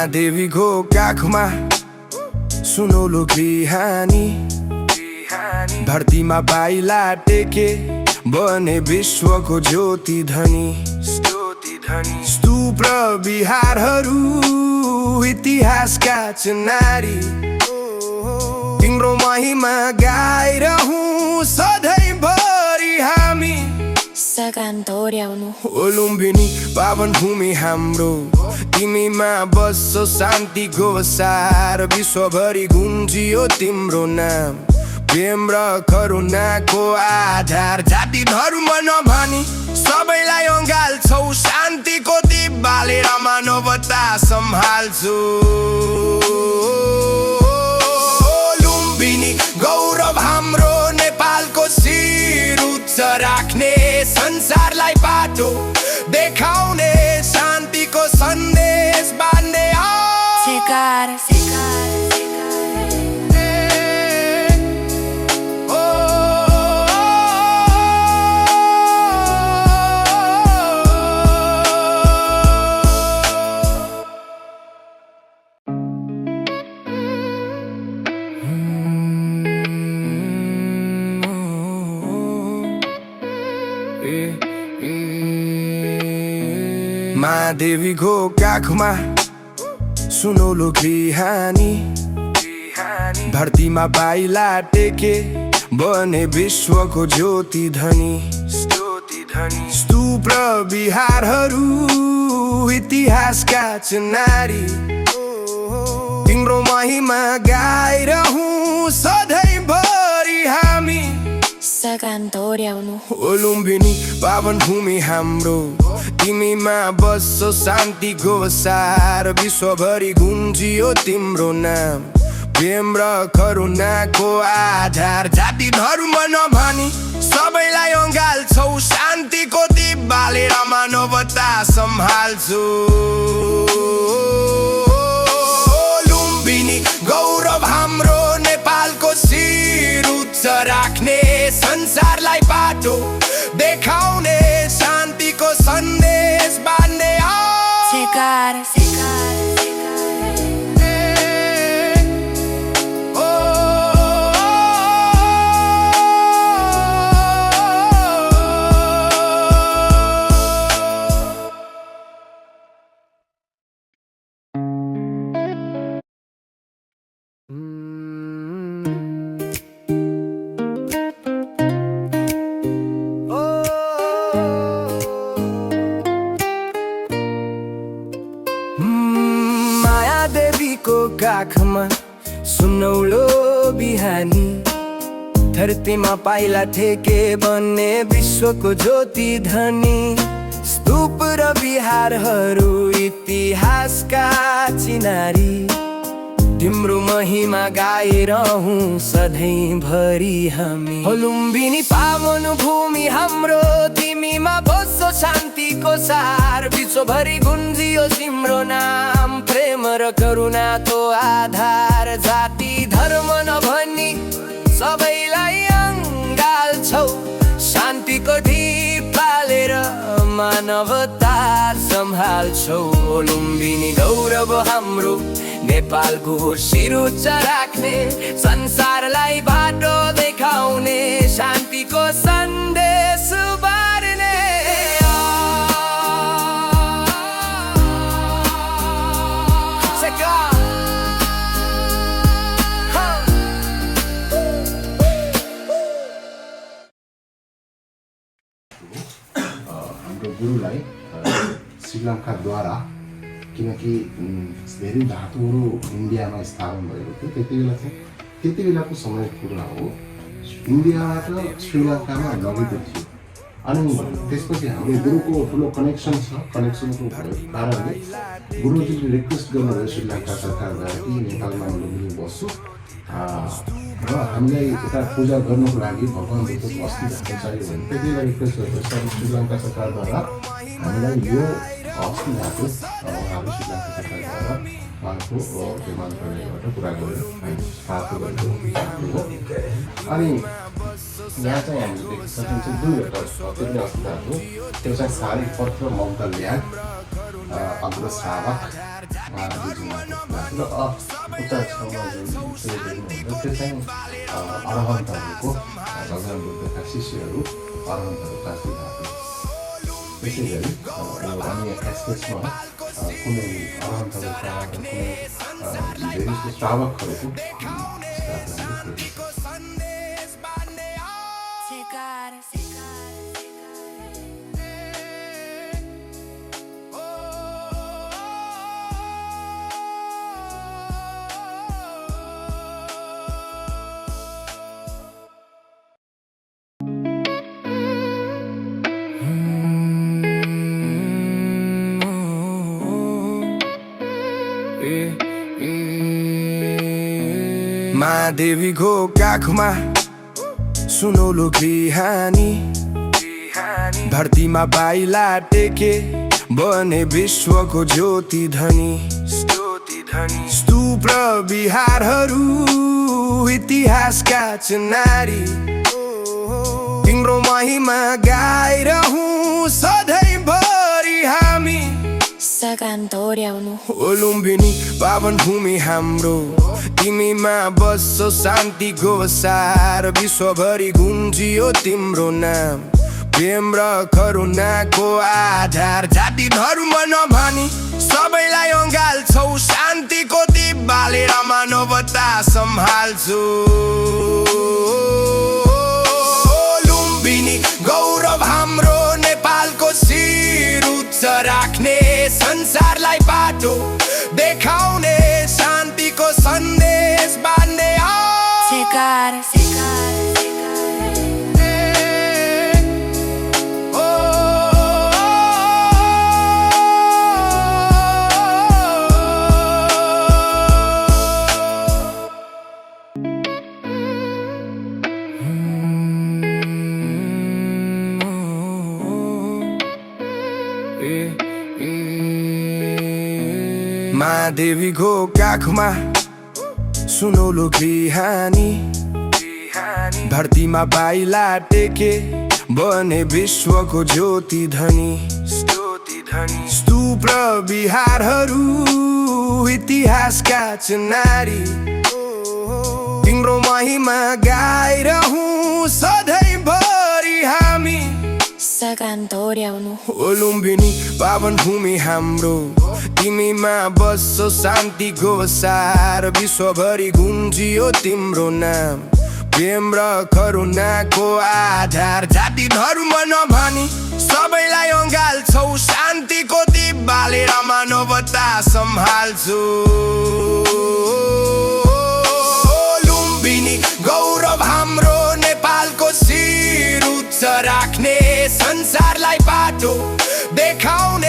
महादेवीको काखमा सुनौलो बिहानी धरतीमा पाइला टेके बने विश्वको ज्योति धनी स्तूप र विहारहरू इतिहासका चिनारी तिम्रो महिमा गाइरहौँ सधैँभरि हामी सगान दोहोर्याउनु लुम्बिनी पावन भूमि हाम्रो तिमीमा बस्छौ शान्तिको सार विश्वभरि गुन्जियो तिम्रो नाम प्रेम र करुणाको आधार जाति धर्म नभनी सबैलाई अँगाल्छौ शान्तिको दीप बालेर मानवता सम्हाल्छौ लुम्बिनी गौरव हाम्रो नेपालको शिर उच्च राख्ने संसारलाई बाटो देखाउने शान्तिको सन्देश बाँड्ने सेकार महादेवीको काखमा सुनौलो बिहानी धरतीमा पाइला टेके बने विश्वको ज्योति धनी स्तूप र विहारहरू इतिहासका चिनारी तिम्रो महिमा गाइरहौँ सधैँभरि हामी सगान दोहोर्याउनु लुम्बिनी पावन भूमि हाम्रो तिमीमा बस्छौ शान्तिको सार विश्वभरि गुन्जियो तिम्रो नाम प्रेम र करुणाको आधार जाति धर्म नभनी सबैलाई अँगाल्छौ शान्तिको दीप बालेर मानवता सम्हाल्छौ लुम्बिनी गौरव हाम्रो नेपालको शिर उच्च राख्ने संसारलाई बाटो देखाउने शान्तिको सन्देश बाँड्ने सेकार मायादेवीको काखमा सुनौलो बिहानी धरतीमा पाइला ठेके बन्ने विश्वको ज्योति धनी स्तूप र विहारहरू इतिहासका चिनारी तिम्रो महिमा गाइरहौँ सधैँभरि हामी लुम्बिनी पावन भूमि हाम्रो तिमीमा बस्छौ शान्तिको सार विश्वभरि गुन्जियो तिम्रो नाम प्रेम र करुणाको आधार जाति धर्म नभनी सबैलाई अँगाल्छौ शान्तिको दीप बालेर मानवता सम्हाल्छौ लुम्बिनी गौरव हाम्रो नेपालको शिर उच्च राख्ने संसारलाई बाटो देखाउने शान्तिको सन्देश बाँड्ने हाम्रो गुरुलाई श्रीलङ्काद्वारा किनकि धेरै धातुहरू इन्डियामा स्थापना भएको थियो त्यति बेलाको समय कुरा हो इन्डियाबाट श्रीलङ्कामा लगेको थियो अनि त्यसपछि हाम्रो गुरुको ठुलो कनेक्सन छ कनेक्सनको कारणले गुरुजीले रिक्वेस्ट गर्नुभयो श्रीलङ्का सरकारद्वारा कि नेपालमा लुम्बिनी बस्छु र हामीलाई यता पूजा गर्नको लागि भगवान् बुद्धको अस्थि धातु चाहियो भने त्यति बेला रिक्वेस्ट गरेपछि श्रीलङ्का सरकारद्वारा हामीलाई यो अस्थि धातु उहाँहरू श्रीलङ्का सरकारद्वारा उहाँको त्यो मन्त्रालयबाट कुरा गरेर प्राप्त गरेको अनि यहाँ चाहिँ हामीले देख्न सकिन्छ दुईवटा त्यति अस्थि धातु त्यो चाहिँ सारी पत्र मौतल्याग अग्रश्रावक र उता छेउमा जुन देख्नुहुन्छ त्यो चाहिँ अरहन्तहरूको भगवान बुद्धका शिष्यहरू अरहन्तहरूका सिद्धान्त त्यसै गरी अनि यसमा कुनै अरहन्तहरूका कुनै धेरै श्रावकहरूको महादेवीको काखमा सुनौलो बिहानी धरतीमा बाइला टेके बने विश्वको ज्योति धनी स्तूप र विहारहरू इतिहासका चिनारी तिम्रो महिमा गाइरहौँ सधैँभरि हामी सगान तोड्याउनु लुम्बिनी पावन भूमि हाम्रो तिमीमा बस्छौ शान्तिको सार विश्वभरि गुन्जियो तिम्रो नाम प्रेम र करुणाको आधार जाति धर्म नभनी सबैलाई अँगाल्छौ शान्तिको दीप बालेर मानवता सम्हाल्छौ लुम्बिनी गौरव हाम्रो नेपालको शिर उच्च राख्ने संसारलाई बाटो देखाउने शान्तिको सन्देश बाँड्ने महादेवीको काखमा सुनौलो बिहानी धरतीमा बाइला टेके बने विश्वको ज्योति धनी स्तूप र विहारहरू इतिहासका चिनारी तिम्रो महिमा गाइरहौँ सधैँभरि हामी सगान तोड्याउनु लुम्बिनी पावन भूमि हाम्रो तिमीमा बस्छौ शान्तिको सार विश्वभरि गुन्जियो तिम्रो नाम प्रेम र करुणाको आधार जाति धर्म नभनी सबैलाई अँगाल्छौ शान्तिको दीप बालेर मानवता सम्हाल्छौ लुम्बिनी गौरव हाम्रो नेपालको शिर उच्च राख्ने संसारलाई बाटो देखाउने